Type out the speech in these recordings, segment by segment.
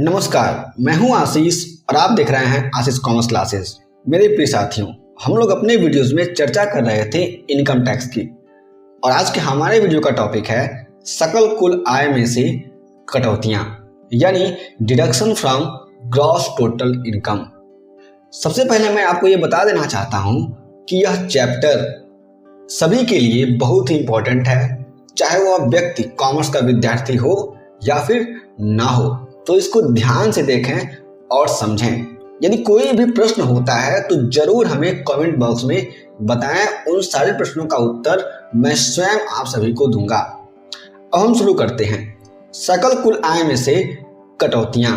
नमस्कार, मैं हूं आशीष और आप देख रहे हैं आशीष कॉमर्स क्लासेस। मेरे प्रिय साथियों, हम लोग अपने वीडियोस में चर्चा कर रहे थे इनकम टैक्स की और आज के हमारे वीडियो का टॉपिक है सकल कुल आय में से कटौतियां यानी deduction from gross total income. सबसे पहले मैं आपको ये बता देना चाहता हूं कि यह चैप्टर सभी के लिए बहुत ही इंपॉर्टेंट है, चाहे वह व्यक्ति कॉमर्स का विद्यार्थी हो या फिर ना हो। तो इसको ध्यान से देखें और समझें। यदि कोई भी प्रश्न होता है तो जरूर हमें कमेंट बॉक्स में बताएं। उन सारे प्रश्नों का उत्तर मैं स्वयं आप सभी को दूंगा। अब हम शुरू करते हैं। सकल कुल आय में से कटौतियां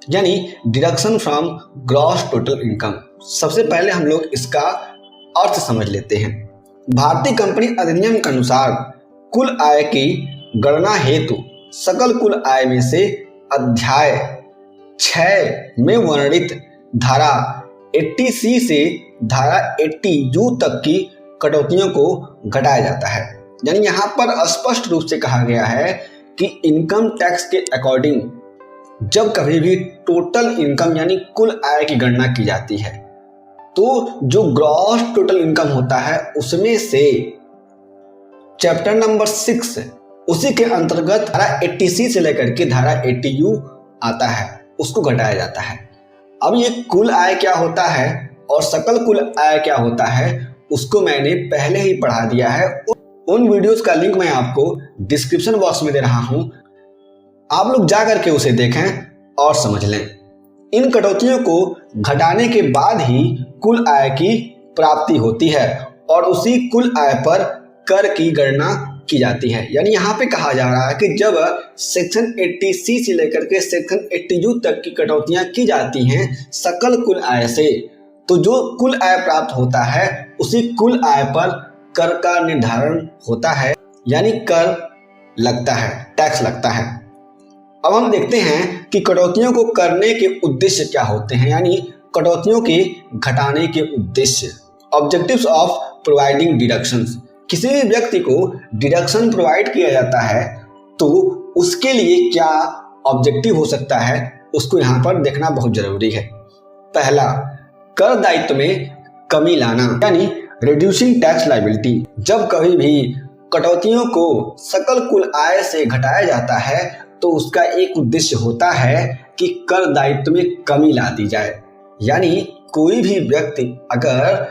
यानी deduction from gross total income. सबसे पहले हम लोग इसका अर्थ समझ लेते हैं। भारतीय कंपनी अधिनियम के अनुसार कुल आय की गणना हेतु सकल कुल आय में से अध्याय 6 में वर्णित धारा 80C से धारा 80U तक की कटौतियों को घटाया जाता है। यानी यहाँ पर स्पष्ट रूप से कहा गया है कि इनकम टैक्स के अकॉर्डिंग जब कभी भी टोटल इनकम यानी कुल आय की गणना की जाती है तो जो ग्रॉस टोटल इनकम होता है उसमें से चैप्टर नंबर 6 उसी के अंतर्गत धारा 80C से लेकर के धारा 80U आता है, उसको घटाया जाता है। अब ये कुल आय क्या होता है और सकल कुल आय क्या होता है उसको मैंने पहले ही पढ़ा दिया है। उन वीडियोस का लिंक मैं आपको डिस्क्रिप्शन बॉक्स में दे रहा हूं, आप लोग जा करके उसे देखें और समझ लें। इन कटौतियों को घटाने के बाद ही कुल आय की प्राप्ति होती है और उसी कुल आय पर कर की गणना की जाती है। यानी यहाँ पे कहा जा रहा है कि जब सेक्शन 80C से लेकर के सेक्शन 80U तक की कटौतियां की जाती हैं सकल कुल आय से, तो जो कुल आय प्राप्त होता है उसी कुल आय पर कर का निर्धारण होता है, यानी कर लगता है, टैक्स लगता है। अब हम देखते हैं कि कटौतियों को करने के उद्देश्य क्या होते हैं, यानी कटौतियों के घटाने के उद्देश्य। Objectives of providing deductions. किसी भी व्यक्ति को डिडक्शन प्रोवाइड किया जाता है तो उसके लिए क्या ऑब्जेक्टिव हो सकता है उसको यहाँ पर देखना बहुत जरूरी है। पहला, कर दायित्व में कमी लाना यानी रिड्यूसिंग टैक्स लायबिलिटी। जब कभी भी कटौतियों को सकल कुल आय से घटाया जाता है तो उसका एक उद्देश्य होता है कि कर दायित्व में कमी ला दी जाए। यानी कोई भी व्यक्ति अगर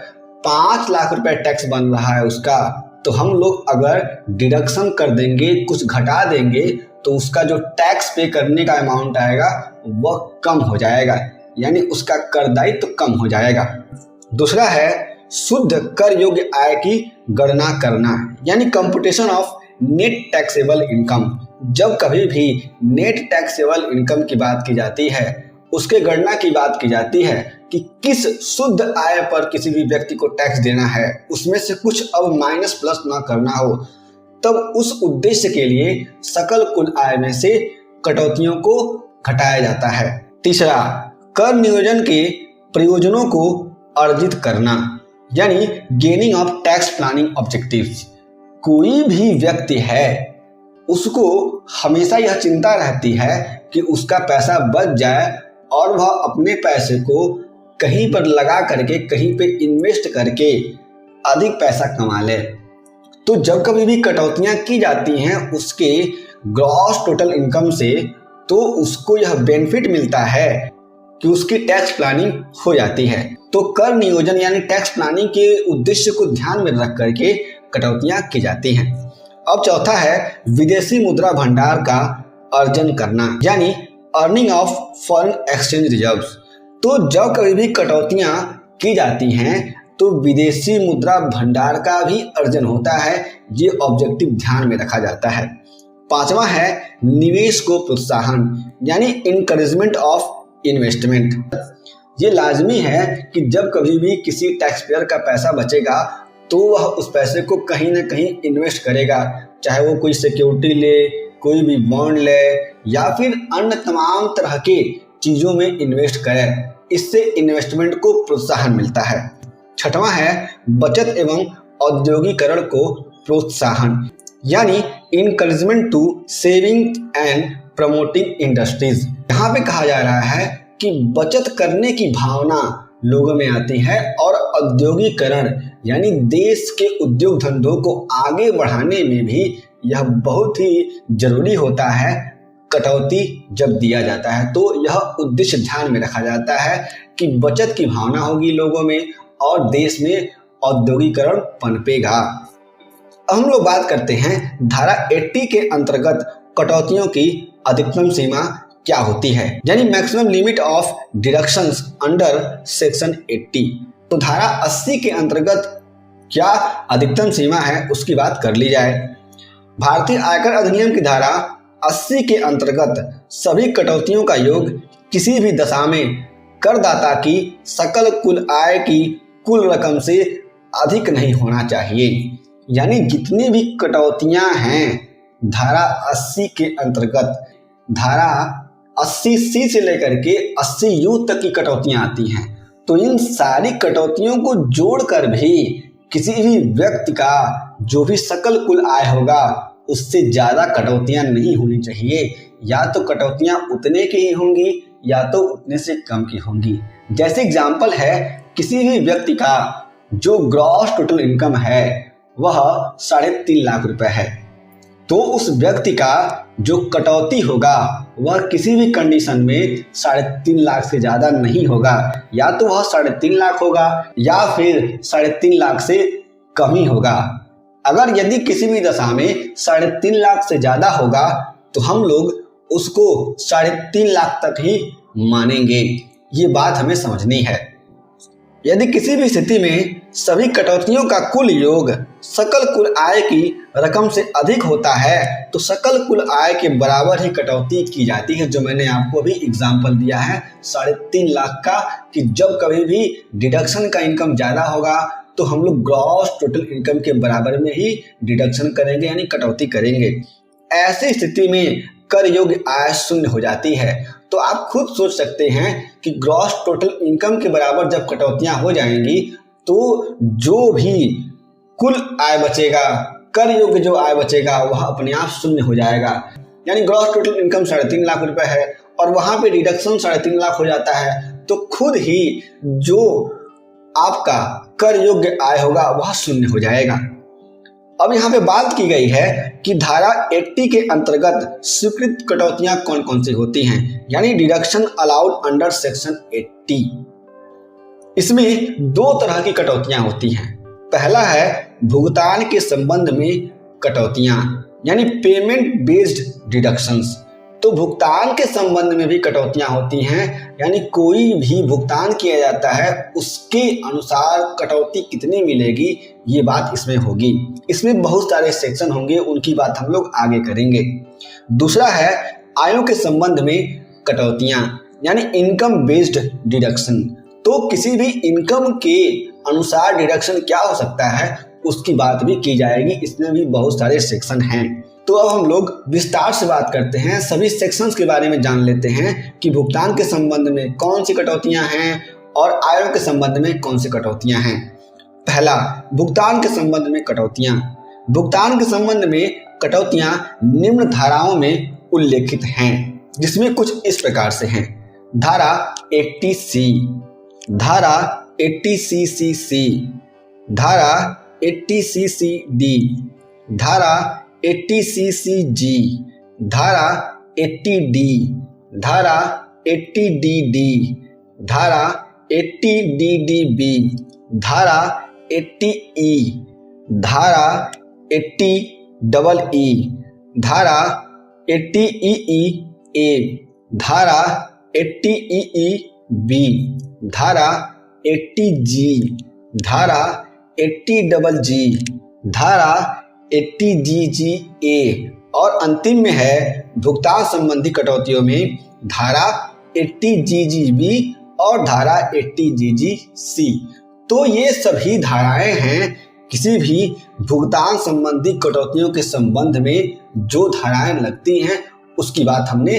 5 लाख रुपए टैक्स बन रहा है उसका, तो हम लोग अगर डिडक्शन कर देंगे, कुछ घटा देंगे, तो उसका जो टैक्स पे करने का अमाउंट आएगा वह कम हो जाएगा, यानी उसका कर दायित्व कम हो जाएगा। दूसरा है शुद्ध कर योग्य आय की गणना करना, यानी computation of net taxable income. जब कभी भी नेट टैक्सेबल इनकम की बात की जाती है, उसके गणना की बात की जाती है कि किस शुद्ध आय पर किसी भी व्यक्ति को टैक्स देना है, उसमें से कुछ अब माइनस प्लस ना करना हो, तब उस उद्देश्य के लिए सकल कुल आय में से कटौतियों को घटाया जाता है। तीसरा, कर नियोजन के प्रयोजनों को अर्जित करना, यानी gaining of tax planning objectives. कोई भी व्यक्ति है उसको हमेशा यह चिंता रहती है कि उसका पैसा बच जाए और वह अपने पैसे को कहीं पर लगा करके, कहीं पे इन्वेस्ट करके अधिक पैसा कमा ले। तो जब कभी भी कटौतियां की जाती हैं उसके ग्रॉस टोटल इनकम से, तो उसको यह बेनिफिट मिलता है कि उसकी टैक्स प्लानिंग हो जाती है। तो कर नियोजन यानी टैक्स प्लानिंग के उद्देश्य को ध्यान में रख करके कटौतियां की जाती हैं। अब चौथा है विदेशी मुद्रा भंडार का अर्जन करना, यानी earning of foreign exchange reserves. तो जब कभी भी कटौतियां की जाती हैं तो विदेशी मुद्रा भंडार का भी अर्जन होता है, ये ऑब्जेक्टिव ध्यान में रखा जाता है। पांचवा है निवेश को प्रोत्साहन, यानी इनकरेजमेंट ऑफ इन्वेस्टमेंट। ये लाजमी है कि जब कभी भी किसी टैक्स पेयर का पैसा बचेगा तो वह उस पैसे को कहीं ना कहीं इन्वेस्ट करेगा, चाहे वो कोई सिक्योरिटी ले, कोई भी बॉन्ड ले या फिर अन्य तमाम तरह के चीजों में इन्वेस्ट करे। इससे इन्वेस्टमेंट को प्रोत्साहन मिलता है। छठवां है बचत एवं औद्योगिकरण को प्रोत्साहन, यानी encouragement to saving and promoting industries. यहाँ पे कहा जा रहा है कि बचत करने की भावना लोगों में आती है और औद्योगिकरण यानी देश के उद्योग धंधों को आगे बढ़ाने में भी यह बहुत ही जरूरी होता है। कटौती जब दिया जाता है तो यह उद्देश्य ध्यान में रखा जाता है कि बचत की भावना होगी लोगों में और देश में औद्योगिकरण पनपेगा। अब हम लोग बात करते हैं धारा 80 के अंतर्गत कटौतियों की अधिकतम सीमा क्या होती है, यानी maximum limit of deductions under section 80। तो धारा 80 के अंतर्गत क्या अधिकतम सीमा है उसकी बात कर ली जाए। भारतीय आयकर अधिनियम की धारा 80 के अंतर्गत सभी कटौतियों का योग किसी भी दशा में करदाता की सकल कुल आय की कुल रकम से अधिक नहीं होना चाहिए। यानी जितनी भी कटौतियां हैं धारा 80 के अंतर्गत, धारा 80C से लेकर के 80U तक की कटौतियां आती हैं, तो इन सारी कटौतियों को जोड़कर भी किसी भी व्यक्ति का जो भी सकल कुल आय होगा उससे ज़्यादा कटौतियां नहीं होनी चाहिए। या तो कटौतियां उतने की ही होंगी या तो उतने से कम की होंगी। जैसे एग्जाम्पल है, किसी भी व्यक्ति का जो ग्रॉस टोटल इनकम है वह 3.5 लाख रुपए है, तो उस व्यक्ति का जो कटौती होगा वह किसी भी कंडीशन में 3.5 लाख से ज़्यादा नहीं होगा। या तो वह 3.5 लाख होगा या फिर 3.5 लाख से कम ही होगा। अगर यदि किसी भी दशा में 3.5 लाख से ज़्यादा होगा तो हम लोग उसको 3.5 लाख तक ही मानेंगे। ये बात हमें समझनी है। यदि किसी भी स्थिति में सभी कटौतियों का कुल योग सकल कुल आय की रकम से अधिक होता है तो सकल कुल आय के बराबर ही कटौती की जाती है, जो मैंने आपको अभी एग्जाम्पल दिया है 3.5 लाख का, कि जब कभी भी डिडक्शन का इनकम ज़्यादा होगा तो हम लोग ग्रॉस टोटल इनकम के बराबर में ही डिडक्शन करेंगे यानी कटौती करेंगे। ऐसी स्थिति में कर योग्य आय शून्य हो जाती है। तो आप खुद सोच सकते हैं कि ग्रॉस टोटल इनकम के बराबर जब कटौतियां हो जाएंगी तो जो भी कुल आय बचेगा, कर योग्य जो आय बचेगा वह अपने आप शून्य हो जाएगा। यानी ग्रॉस टोटल इनकम 3.5 लाख रुपए है और वहां पे डिडक्शन 3.5 लाख हो जाता है, तो खुद ही जो आपका कर योग्य आय होगा वह शून्य हो जाएगा। अब यहाँ पे बात की गई है कि धारा 80 के अंतर्गत स्वीकृत कटौतियां कौन कौन सी होती हैं, यानी डिडक्शन अलाउड अंडर सेक्शन 80। इसमें 2 तरह की कटौतियां होती हैं। पहला है भुगतान के संबंध में कटौतियां, यानी पेमेंट बेस्ड डिडक्शंस। तो भुगतान के संबंध में भी कटौतियां होती हैं, यानी कोई भी भुगतान किया जाता है उसके अनुसार कटौती कितनी मिलेगी ये बात इसमें होगी। इसमें बहुत सारे सेक्शन होंगे, उनकी बात हम लोग आगे करेंगे। दूसरा है आयों के संबंध में कटौतियां, यानी इनकम बेस्ड डिडक्शन। तो किसी भी इनकम के अनुसार डिडक्शन क्या हो सकता है उसकी बात भी की जाएगी। इसमें भी बहुत सारे सेक्शन हैं। तो अब हम लोग विस्तार से बात करते हैं, सभी सेक्शंस के बारे में जान लेते हैं कि भुगतान के संबंध में कौन सी कटौतियां हैं और आयों के संबंध में कौन सी कटौतियां हैं। पहला, भुगतान के संबंध में कटौतियां। भुगतान के संबंध में कटौतियां निम्न धाराओं में उल्लेखित हैं, जिसमें कुछ इस प्रकार से हैं। धारा 80C, धारा 80CCC, धारा 80CCD, धारा 80CCG, धारा 80D, धारा 80DD, धारा 80DDB, धारा 80E, धारा 80EE, धारा 80EEA, धारा 80EEB, धारा 80G, धारा 80GG, धारा 80GGA और अंतिम में है भुगतान संबंधी कटौतियों में धारा 80GGB और धारा 80GGC। तो ये सभी धाराएं हैं किसी भी भुगतान संबंधी कटौतियों के संबंध में जो धाराएं लगती हैं उसकी बात हमने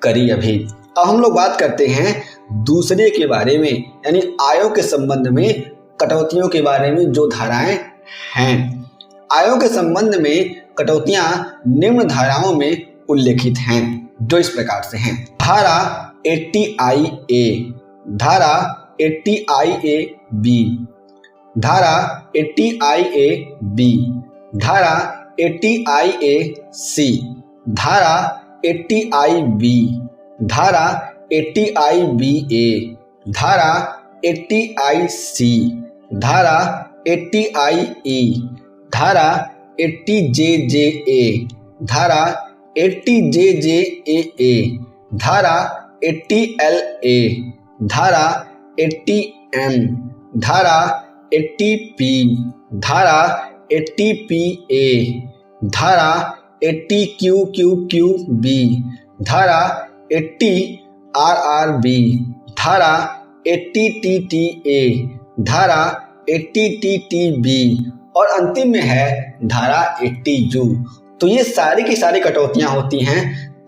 करी अभी। अब हम लोग बात करते हैं दूसरे के बारे में, यानी आयों के संबंध में कटौतियों के बारे में जो धाराएं हैं। आयों के संबंध में कटौतियां निम्न धाराओं में उल्लेखित हैं, जो इस प्रकार से हैं। धारा 80IA, धारा 80IA-B, धारा 80IA-B, धारा 80IA-C, धारा 80IB, धारा 80IBA, धारा 80IC, धारा 80IE, धारा 80JJA, धारा 80JJAA, धारा 80LA, धारा 80M, धारा 80P, धारा 80PA, धारा 80QQQB, धारा 80RRB, धारा 80TTA, धारा 80TTB और अंतिम में है धारा 80U। तो ये सारी की सारी कटौतियां होती हैं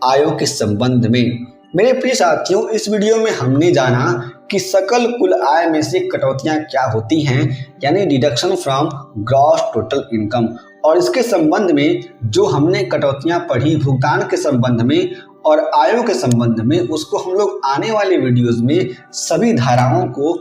आयों के संबंध में। मेरे प्रिय साथियों, इस वीडियो में हमने जाना कि सकल कुल आय में से कटौतियां क्या होती हैं, यानी deduction from gross total income, और इसके संबंध में जो हमने कटौतियां पढ़ी भुगतान के संबंध में और आयों के संबंध में, उसको हम लोग आने वाले वीडियोस में सभी धाराओं को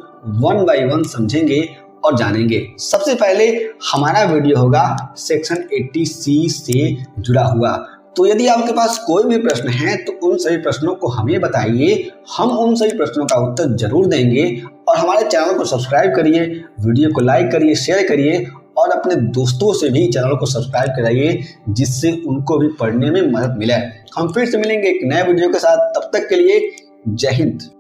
1 बाय 1 समझेंगे और जानेंगे। सबसे पहले हमारा वीडियो होगा सेक्शन 80C से जुड़ा हुआ। तो यदि आपके पास कोई भी प्रश्न है तो उन सभी प्रश्नों को हमें बताइए, हम उन सभी प्रश्नों का उत्तर जरूर देंगे। और हमारे चैनल को सब्सक्राइब करिए, वीडियो को लाइक करिए, शेयर करिए और अपने दोस्तों से भी चैनल को सब्सक्राइब कराइए, जिससे उनको भी पढ़ने में मदद मिले। हम फिर से मिलेंगे एक नए वीडियो के साथ, तब तक के लिए जय हिंद।